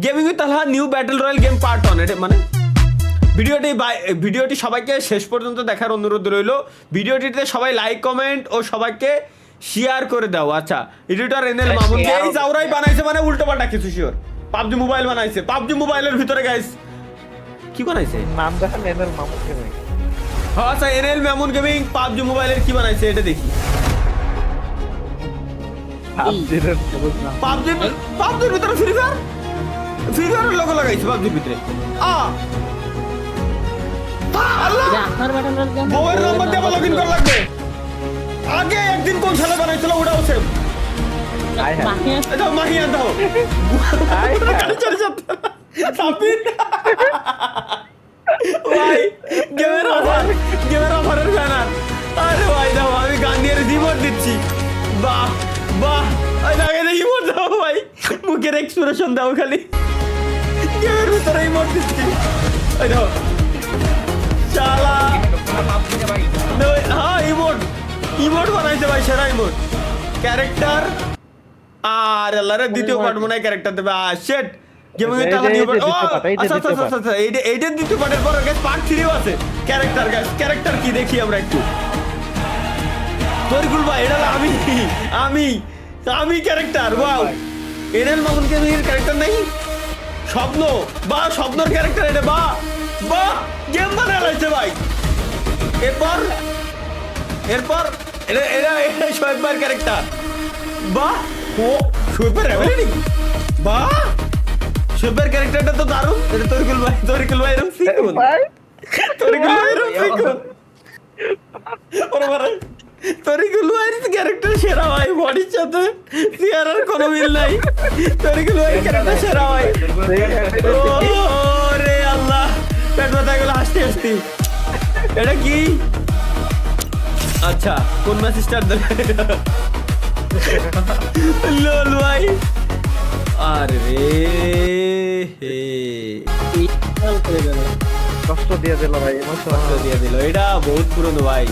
Gaming with Talha new battle royale game part 1 এটা মানে ভিডিওটি সবাইকে শেষ পর্যন্ত দেখার অনুরোধ রইল। ভিডিওটিতে সবাই লাইক কমেন্ট ও সবাইকে শেয়ার করে দাও। আচ্ছা এডিটর এনএল মামুন এই জাউরাই বানাইছে মানে উল্টো পাল্টা কিছু শিওর। পাবজি মোবাইল বানাইছে, পাবজি মোবাইলের ভিতরে গাইস কি বানাইছে নাম দেখেন এনএল মামুন গেমিং। হ্যাঁ আচ্ছা এনএল মামুন গেমিং পাবজি মোবাইলের কি বানাইছে এটা দেখি। পাবজির ভিতরে ফ্রি ফায়ারের লোগো লাগাইছে পাবজির ভিতরে। বউয়ের নাম্বার দিয়ে লগইন করা লাগবে। আগে একদিন কোন শালা বানাইছিল ওটাও সেম। এটা মাহিয়া দাও। ভাই গেমের অফারের ব্যানার। আরে ভাই দাও আমি গান দিয়ে রিমোট দিচ্ছি। বাহ বাহ আগে রিমোট দাও ভাই, মুখের এক্সপ্রেশন দাও খালি। গেমের ভিতরে রিমোট দিচ্ছি। ওই দাও শালা হ্যাঁ ইমোট বানাইছে ভাই, সেরা ইমোট ক্যারেক্টার। আর আল্লাহরে দ্বিতীয় পার্ট মনে হয় ক্যারেক্টার দেবে। শিট গেমিং এর টাকা নিউ পার্ট। আচ্ছা এইটার দ্বিতীয় পার্টের পর গাইস পার্ট 3ও আছে। ক্যারেক্টার গাইস ক্যারেক্টার কি দেখি আমরা একটু। তরিকুল ভাই এটা আমি character. Wow NL Mamun gaming এর ক্যারেক্টার নাই স্বপ্নর ক্যারেক্টার এটা। বাহ গেম বানায় লাগছে ভাই। এরপর এটা শোয়েব ভাইয়ের ক্যারেক্টার। বাহ ও শোয়েব ভাইয়ের অ্যাবিলিটি। বাহ শোয়েব ভাইয়ের ক্যারেক্টারটা তো দারুণ। এটা তরিকুল ভাই এরকম শিখুন। তরিকুল ভাইয়ের ক্যারেক্টার সেরা ভাই, বডির সাথে চেহারার কোনো মিল নাই। তরিকুল ভাইয়ের ক্যারেক্টার সেরা ভাই। ওরে আল্লাহ পেট ব্যথা গেল হাসতে এটা কি? আচ্ছা কোন ম্যাচ স্টার্ট দেবে? লোল ভাই আরে কষ্ট দিয়ে দিল ভাই, কষ্ট দিয়ে দিল। এটা বহুত পুরনো ভাই।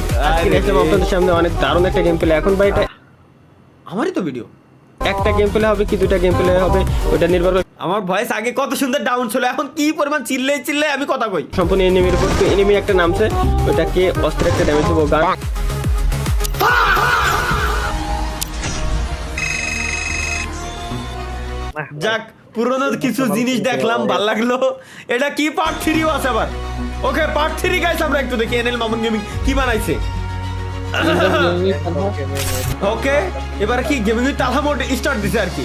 আপনাদের সামনে অনেক দারুণ একটা গেম প্লে। এখন ভাই এটা আমারই তো ভিডিও। একটা গেম প্লে হবে কি দুটা গেম প্লে হবে ওটা নির্ভর করে। আমার ভয়েস আগে কত সুন্দর ডাউন ছিল, এখন কি পরিমাণ চিল্লে আমি কথা কই। সম্পূর্ণ এনিমির উপর এনিমি একটা নামছে, ওটাকে অস্ত্রের একটা ড্যামেজ দেবো গান। যাক পুরনো কিছু জিনিস দেখলাম, ভাল লাগলো। এটা কি পার্ট 3ও আছে আবার। ওকে পার্ট 3 গাইস আমরা একটু দেখি এনএল মামুন গেমিং কি বানাইছে। ওকে এবার কি gaming with Talha mode start দিছে আর কি।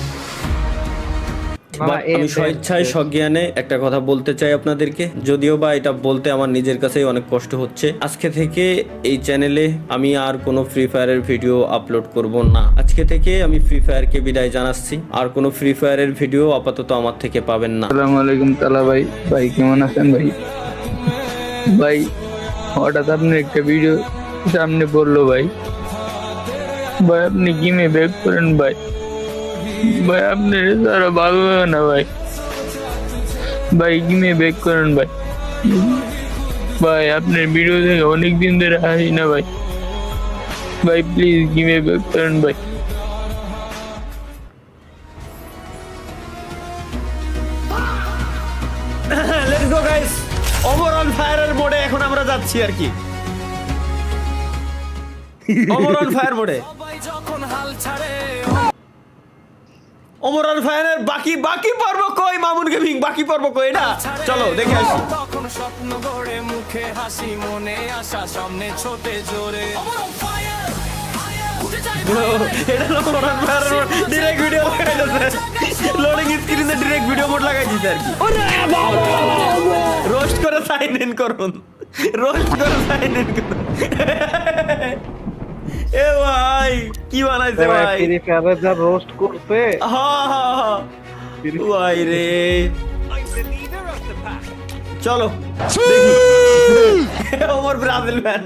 আমি স্বেচ্ছায় সজ্ঞানে একটা কথা বলতে চাই আপনাদেরকে, যদিও বা এটা বলতে আমার নিজের কাছেই অনেক কষ্ট হচ্ছে। আজকে থেকে এই চ্যানেলে আমি আর কোনো ফ্রি ফায়ারের ভিডিও আপলোড করব না। আজকে থেকে আমি ফ্রি ফায়ারকে বিদায় জানাচ্ছি। আর কোনো ফ্রি ফায়ারের ভিডিও আপাতত আমার থেকে পাবেন না। আসসালামু আলাইকুম তালা ভাই। ভাই কেমন আছেন ভাই? ভাই হঠাৎ আপনি একটা ভিডিও সামনে বললো ভাই আপনি গেমে ব্যাক করেন ভাই আপনি তারা ভালো হবে না ভাই গেমে ব্যাক করেন ভাই আপনার ভিডিও থেকে অনেকদিন ধরে আসি না ভাই প্লিজ গেমে ব্যাক করেন ভাই। Let's go guys, over on ফায়ারের মোডে এখন আমরা যাচ্ছি আর কি। ওভার অন ফায়ার মোডে ওভার অন ফায়ারের বাকি পর্ব কই? মামুন গেমিং বাকি পর্ব কই? এটা চলো দেখে আসি। তখন স্বপ্ন গড়ে মুখে হাসি মনে আশা সামনে ছোটে জোরে এটা ওভার অন ফায়ারের ডাইরেক্ট ভিডিও লাগাইছে। লোডিং স্ক্রিনে ডাইরেক্ট ভিডিও মোড লাগাই দিতে আর কি। রোস্ট করে সাইন ইন করুন। এ ভাই কি বানাইছে ভাই? ফ্রি ফায়ারে যা রোস্ট করছে। হ্যাঁ ভাই রে চলো ওমর ব্রাজিল ম্যান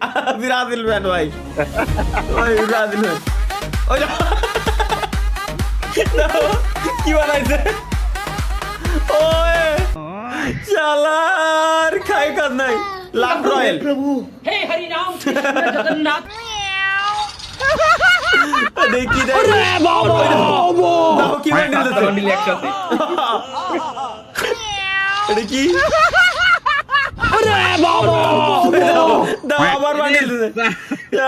ভাই ব্রাজিল ম্যান। ওই কি বানাইছে? ওয়ে চালার খাই কাজ নাই। লাভ রয়্যাল प्रभु हे हरि राम कृष्ण जगन्नाथ দেখি দেখো কি বান্ডিল দিতেছে। বান্ডিল একসাথে এটা কি দাও আবার বান্ডিল দিতেছে।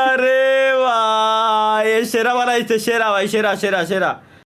আরে ভাই এ সেরা বানাইছে, সেরা ভাই, সেরা সেরা সেরা।